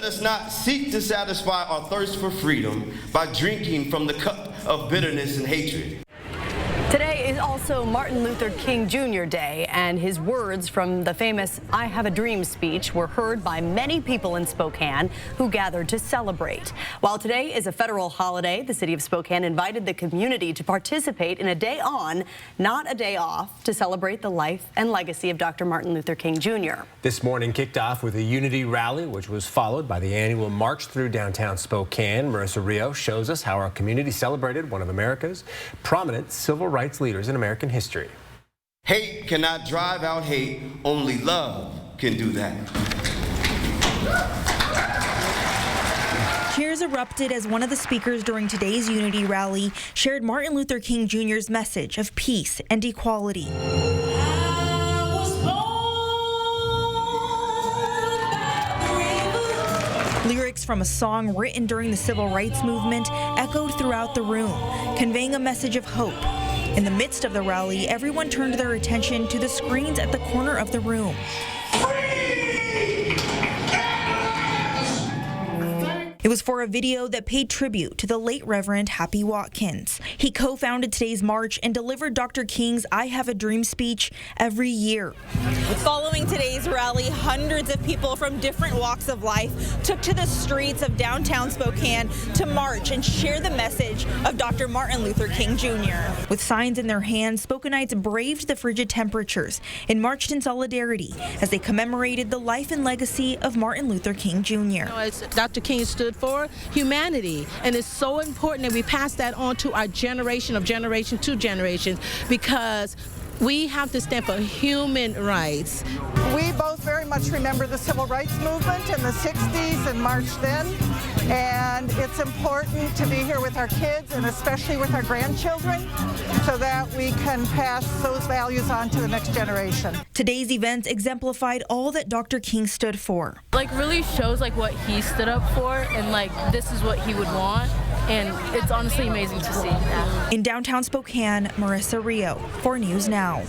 Let us not seek to satisfy our thirst for freedom by drinking from the cup of bitterness and hatred. Today is also Martin Luther King Jr. Day, and his words from the famous "I Have a Dream" speech were heard by many people in Spokane who gathered to celebrate. While today is a federal holiday, the city of Spokane invited the community to participate in a day on, not a day off, to celebrate the life and legacy of Dr. Martin Luther King Jr. This morning kicked off with a unity rally, which was followed by the annual march through downtown Spokane. Marissa Rio shows us how our community celebrated one of America's prominent civil rights leaders in American history. Hate cannot drive out hate, only love can do that. Cheers erupted as one of the speakers during today's unity rally shared Martin Luther King Jr.'s message of peace and equality. Lyrics from a song written during the civil rights movement echoed throughout the room, conveying a message of hope. In the midst of the rally, everyone turned their attention to the screens at the corner of the room. It was for a video that paid tribute to the late Reverend Happy Watkins. He co-founded today's march and delivered Dr. King's "I Have a Dream" speech every year. Following today's rally, hundreds of people from different walks of life took to the streets of downtown Spokane to march and share the message of Dr. Martin Luther King Jr. With signs in their hands, Spokanites braved the frigid temperatures and marched in solidarity as they commemorated the life and legacy of Martin Luther King Jr. Dr. King stood for humanity, and it's so important that we pass that on to our generation to generation, because we have to stand for human rights. We both very much remember the civil rights movement in the 60s and marched then, and it's important to be here with our kids and especially with our grandchildren so that we can pass those values on to the next generation. Today's events exemplified all that Dr. King stood for. Really shows what he stood up for, and this is what he would want, and it's honestly amazing to see that. In downtown Spokane, Marissa Rio, 4 News Now.